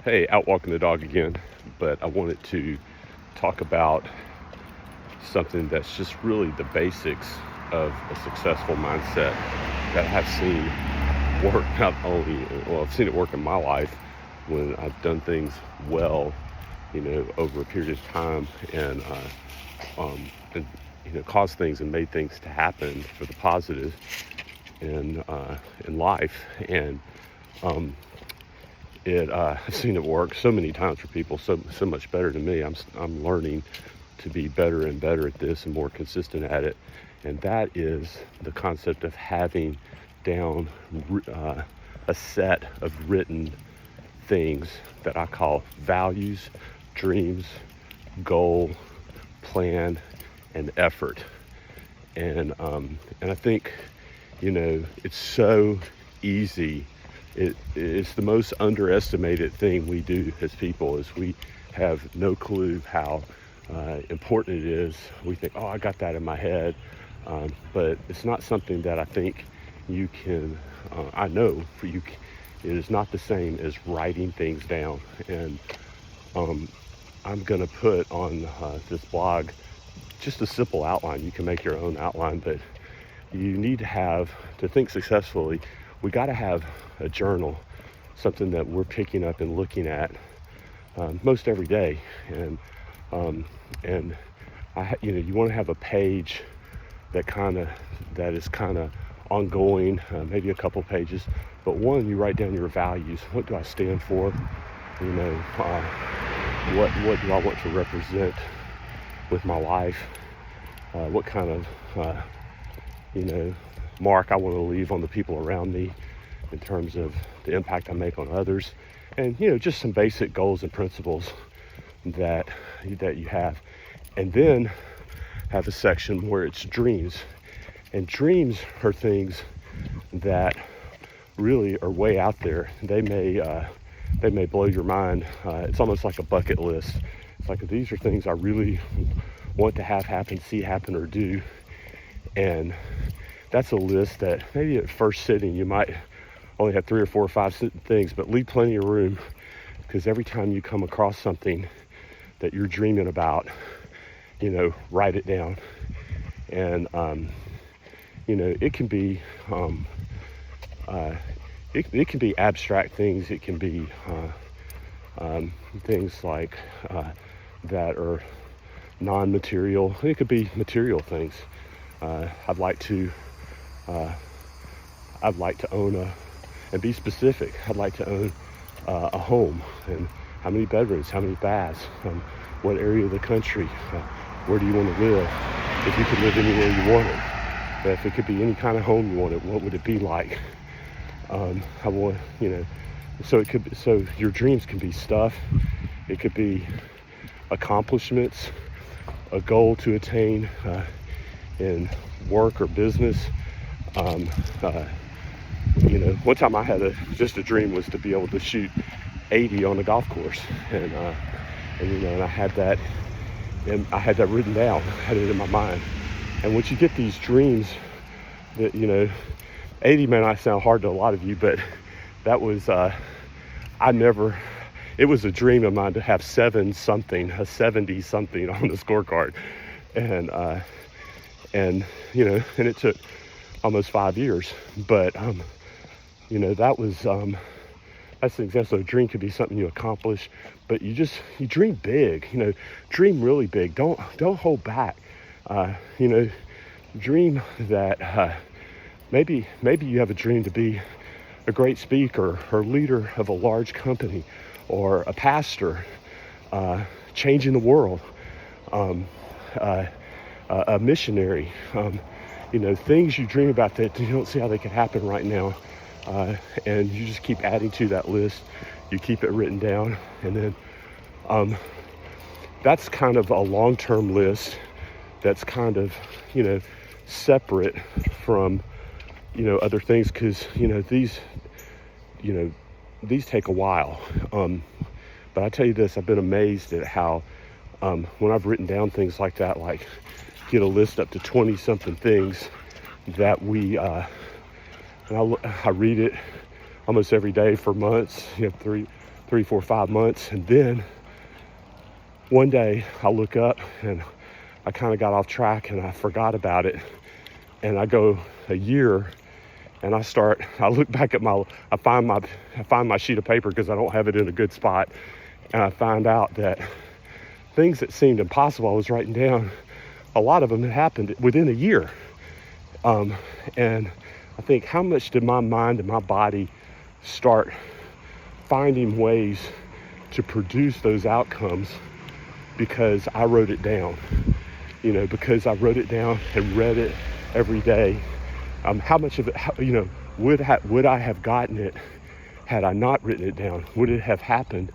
Hey, out walking the dog again, but I wanted to talk about something that's just really the basics of a successful mindset that I've seen work not only, well, I've seen it work in my life when I've done things well, over a period of time and caused things and made things to happen for the positive in life. And um, I've seen it work so many times for people, so much better than me. I'm learning to be better and better at this and more consistent at it, and that is the concept of having down a set of written things that I call values, dreams, goal, plan, and effort. And I think it's so easy. It's the most underestimated thing we do as people is we have no clue how important it is. We think, oh, I got that in my head. But it's not something that I think you can, I know for you, it is not the same as writing things down. And I'm going to put on this blog just a simple outline. You can make your own outline, but you need to think successfully, we got to have a journal, something that we're picking up and looking at most every day. And you want to have a page that is kind of ongoing, maybe a couple pages, but one, you write down your values. What do I stand for? What do I want to represent with my life? What kind of mark I want to leave on the people around me in terms of the impact I make on others, and just some basic goals and principles that you have. And then have a section where it's dreams, and dreams are things that really are way out there. They may blow your mind. It's almost like a bucket list. It's like, these are things I really want to have happen, see happen, or do. And that's a list that maybe at first sitting you might only have 3 or 4 or 5 things, but leave plenty of room, because every time you come across something that you're dreaming about, write it down. And it can be it can be abstract things. It can be things like that are non-material. It could be material things. I'd like to own and be specific. I'd like to own a home, and how many bedrooms, how many baths, what area of the country, where do you want to live? If you could live anywhere you wanted, if it could be any kind of home you wanted, what would it be like? I want, so your dreams can be stuff. It could be accomplishments, a goal to attain in work or business. One time I had just a dream was to be able to shoot 80 on a golf course, and I had that written down. I had it in my mind. And once you get these dreams, that 80 may not sound hard to a lot of you, but that was it was a dream of mine to have a 70 something on the scorecard, and and it took almost 5 years, but that was that's an example. So a dream could be something you accomplish, but you dream big. Dream really big. Don't hold back. Dream that maybe you have a dream to be a great speaker or leader of a large company, or a pastor, changing the world, a missionary. Things you dream about that you don't see how they could happen right now. And you just keep adding to that list. You keep it written down, and then that's kind of a long-term list that's kind of separate from other things, because these take a while. But I tell you this, I've been amazed at how when I've written down things like that, like get a list up to 20 something things that and I read it almost every day for months, 3, 4, 5 months. And then one day I look up and I kind of got off track and I forgot about it. And I go a year and I look back at I find my sheet of paper because I don't have it in a good spot. And I find out that things that seemed impossible, I was writing down, a lot of them had happened within a year. And I think, how much did my mind and my body start finding ways to produce those outcomes because I wrote it down, because I wrote it down and read it every day. How much of it, would I have gotten it had I not written it down? Would it have happened?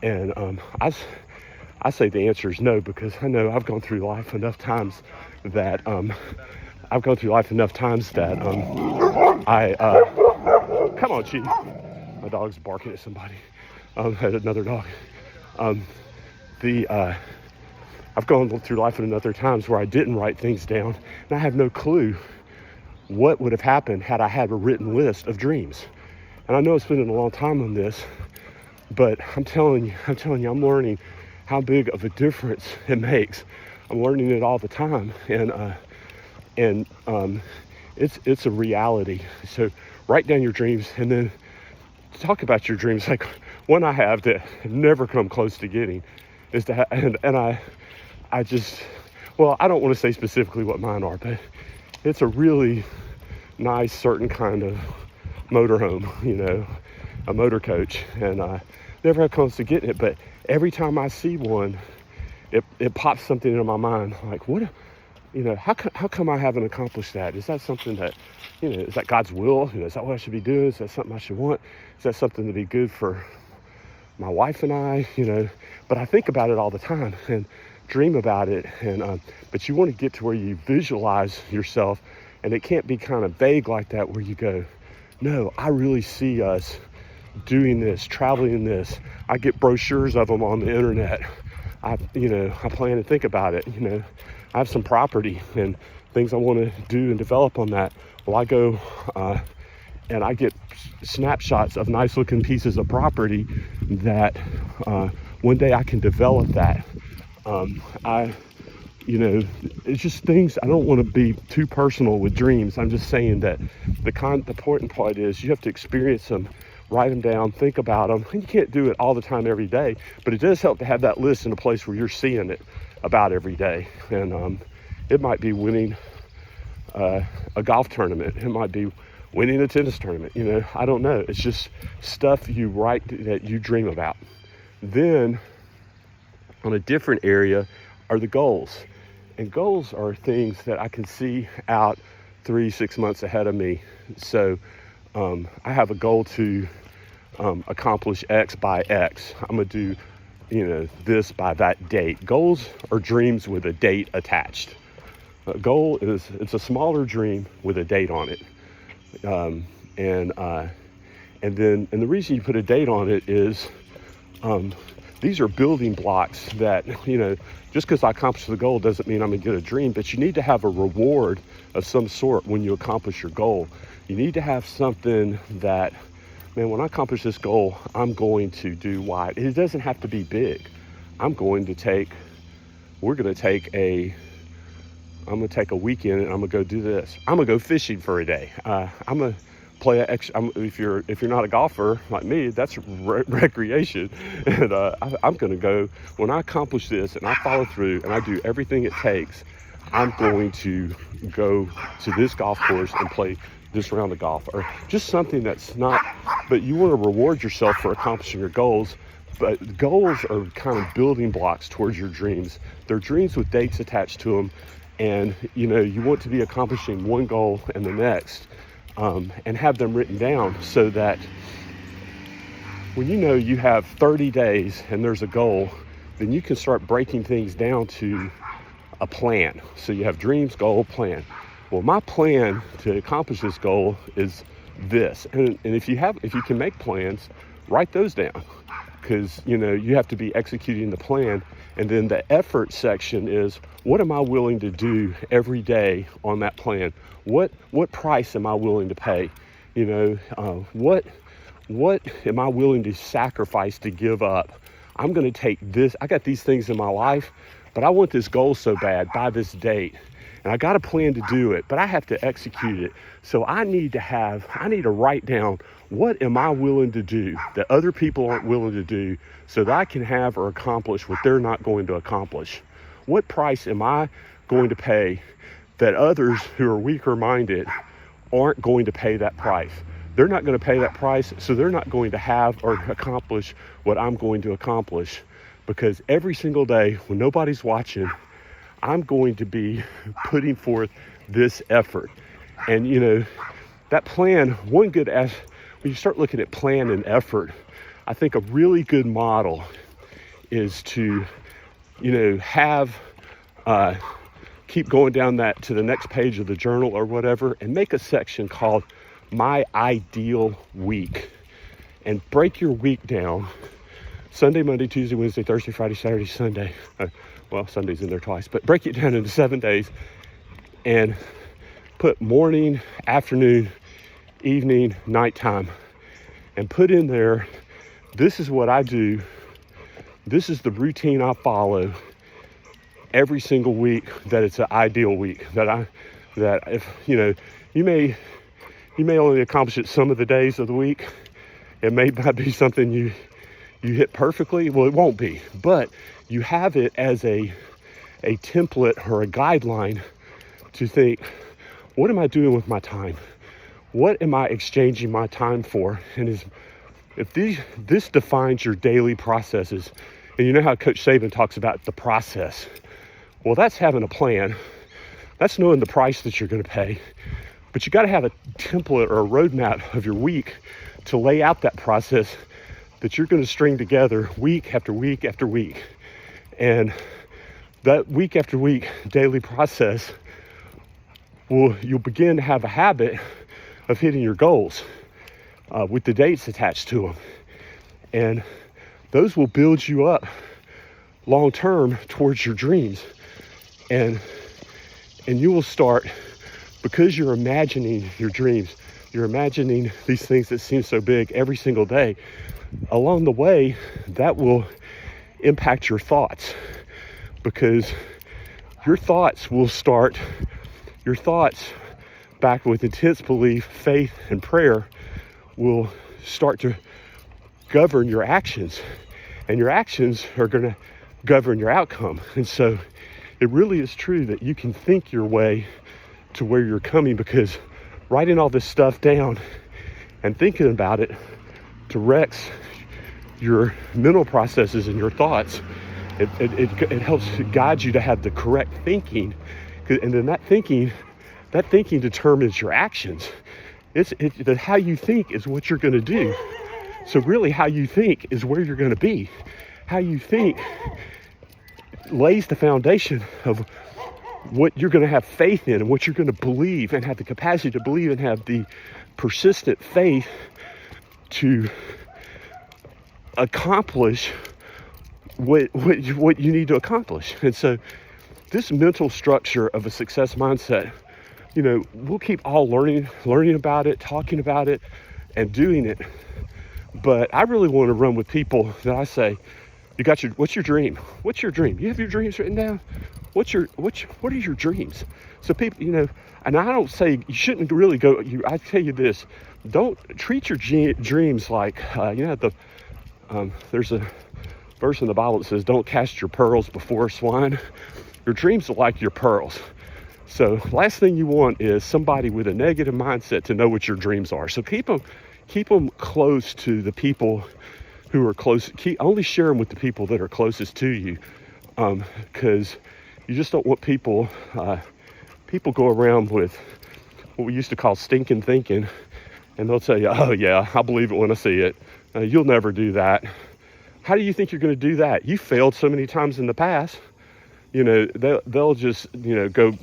And I say the answer is no, because I know I've gone through life enough times that come on, Chief. My dog's barking at somebody, at another dog. I've gone through life in other times where I didn't write things down, and I have no clue what would have happened had I had a written list of dreams. And I know it's been a long time on this, but I'm telling you, I'm learning how big of a difference it makes. I'm learning it all the time, and it's a reality. So write down your dreams, and then talk about your dreams. Like one I have that have never come close to getting is to I don't want to say specifically what mine are, but it's a really nice certain kind of motorhome, a motor coach, and never had close to getting it. But every time I see one, it pops something into my mind, like, what, how come I haven't accomplished that? Is that something that, is that God's will? Is that what I should be doing? Is that something I should want? Is that something to be good for my wife and I? But I think about it all the time and dream about it. And but you want to get to where you visualize yourself, and it can't be kind of vague like that, where you go, no, I really see us doing this, traveling this. I get brochures of them on the internet. I plan to think about it. I have some property and things I want to do and develop on that. Well, I go and I get snapshots of nice looking pieces of property that one day I can develop that. It's just things. I don't want to be too personal with dreams. I'm just saying that the important part is you have to experience them, write them down, think about them. And you can't do it all the time every day, but it does help to have that list in a place where you're seeing it about every day. And it might be winning a golf tournament. It might be winning a tennis tournament. I don't know. It's just stuff you write that you dream about. Then on a different area are the goals. And goals are things that I can see out 3-6 months ahead of me. So I have a goal to accomplish X by X. I'm going to do, this by that date. Goals are dreams with a date attached. A goal it's a smaller dream with a date on it. And the reason you put a date on it is these are building blocks that, just because I accomplish the goal doesn't mean I'm going to get a dream, but you need to have a reward of some sort when you accomplish your goal. You need to have something that, man, when I accomplish this goal, I'm going to do Y. It doesn't have to be big. I'm going to take a weekend and I'm going to go do this. I'm going to go fishing for a day. I'm going to play if you're not a golfer like me, that's recreation. And I'm going to go, when I accomplish this and I follow through and I do everything it takes, I'm going to go to this golf course and play this round of golf, or just something that's not, but you want to reward yourself for accomplishing your goals. But goals are kind of building blocks towards your dreams. They're dreams with dates attached to them. And, you want to be accomplishing one goal and the next, and have them written down so that when you have 30 days and there's a goal, then you can start breaking things down to a plan. So you have dreams, goal, plan. Well, my plan to accomplish this goal is this. And if you can make plans, write those down, because, you have to be executing the plan. And then the effort section is, what am I willing to do every day on that plan? What price am I willing to pay? What what am I willing to sacrifice to give up? I'm going to take this. I got these things in my life, but I want this goal so bad by this date. And I got a plan to do it, but I have to execute it. So I need to write down, what am I willing to do that other people aren't willing to do so that I can have or accomplish what they're not going to accomplish? What price am I going to pay that others who are weaker minded aren't going to pay that price? They're not going to pay that price, so they're not going to have or accomplish what I'm going to accomplish. Because every single day when nobody's watching, I'm going to be putting forth this effort. And that plan, when you start looking at plan and effort, I think a really good model is to, keep going down that to the next page of the journal or whatever, and make a section called My Ideal Week, and break your week down. Sunday, Monday, Tuesday, Wednesday, Thursday, Friday, Saturday, Sunday. Sunday's in there twice, but break it down into 7 days and put morning, afternoon, evening, nighttime, and put in there, this is what I do. This is the routine I follow every single week, that it's an ideal week, that if, you may only accomplish it some of the days of the week. It may not be something you hit perfectly. Well, it won't be, but you have it as a template or a guideline to think, what am I doing with my time? What am I exchanging my time for? And if this defines your daily processes, and you know how Coach Saban talks about the process. Well, that's having a plan. That's knowing the price that you're going to pay. But you got to have a template or a roadmap of your week to lay out that process that you're going to string together week after week after week. And that week after week daily process, you'll begin to have a habit of hitting your goals with the dates attached to them. And those will build you up long term towards your dreams. And you will start, because you're imagining your dreams, you're imagining these things that seem so big every single day. Along the way, that will impact your thoughts, because your thoughts backed with intense belief, faith, and prayer will start to govern your actions, and your actions are going to govern your outcome. And so it really is true that you can think your way to where you're coming, because writing all this stuff down and thinking about it directs your mental processes and your thoughts. It helps guide you to have the correct thinking, and then that thinking determines your actions. How you think is what you're going to do. So really, how you think is where you're going to be. How you think lays the foundation of what you're going to have faith in, and what you're going to believe and have the capacity to believe, and have the persistent faith to accomplish what you need to accomplish. And so this mental structure of a success mindset, we'll keep all learning about it, talking about it, and doing it. But I really want to run with people that I say, what's your dream? What's your dream? You have your dreams written down? What are your dreams? So people, and I don't say you shouldn't really go, I tell you this, don't treat your dreams like, there's a verse in the Bible that says, don't cast your pearls before swine. Your dreams are like your pearls. So last thing you want is somebody with a negative mindset to know what your dreams are. So keep them close to the people who are close. Only share them with the people that are closest to you, because you just don't want people go around with what we used to call stinking thinking, and they'll tell you, oh yeah, I believe it when I see it. You'll never do that. How do you think you're going to do that? You failed so many times in the past. They'll just go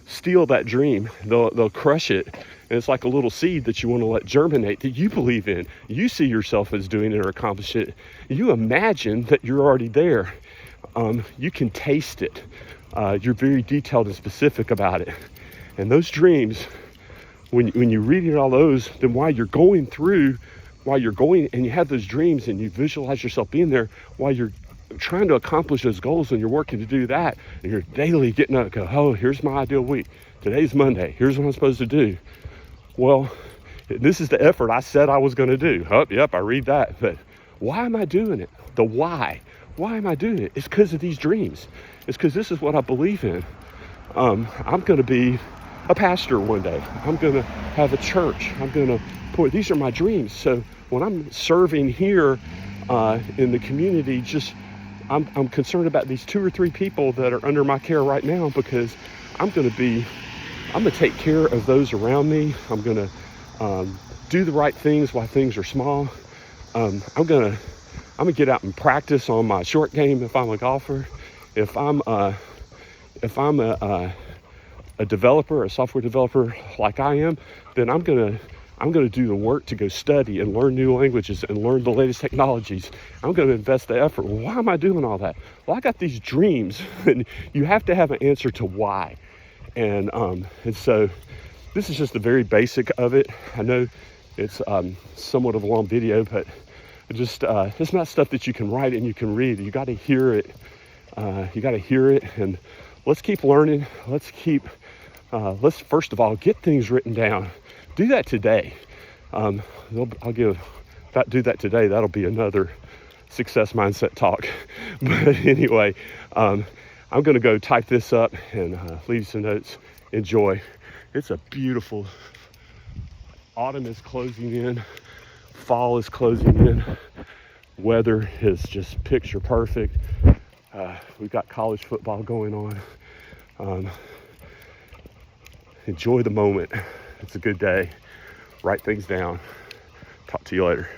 steal that dream. They'll crush it, and it's like a little seed that you want to let germinate, that you believe in. You see yourself as doing it or accomplish it. You imagine that you're already there. You can taste it. You're very detailed and specific about it. And those dreams, when you read all those, then while you're going through while you're going and you have those dreams and you visualize yourself being there, while you're trying to accomplish those goals and you're working to do that, and you're daily getting up, go, oh, here's my ideal week. Today's Monday. Here's what I'm supposed to do. Well, this is the effort I said I was going to do. Oh, yep, I read that. But why am I doing it? The why. Why am I doing it? It's because of these dreams. It's because this is what I believe in. I'm going to be a pastor one day. I'm going to have a church. I'm going to these are my dreams. So when I'm serving here in the community, I'm concerned about these 2 or 3 people that are under my care right now, because I'm going to take care of those around me. I'm going to do the right things while things are small. I'm going to get out and practice on my short game if I'm a golfer. If I'm a developer, a software developer like I am, then I'm gonna do the work to go study and learn new languages and learn the latest technologies. I'm gonna invest the effort. Well, why am I doing all that? Well, I got these dreams, and you have to have an answer to why. And so this is just the very basic of it. I know it's somewhat of a long video, but it's not stuff that you can write and you can read. You got to hear it. And let's keep learning. Let's first of all get things written down. Do that today. Do that today. That'll be another success mindset talk. But anyway, I'm going to go type this up and leave some notes. Enjoy. It's a beautiful, autumn is closing in. Fall is closing in. Weather is just picture perfect. We've got college football going on. Enjoy the moment. It's a good day. Write things down. Talk to you later.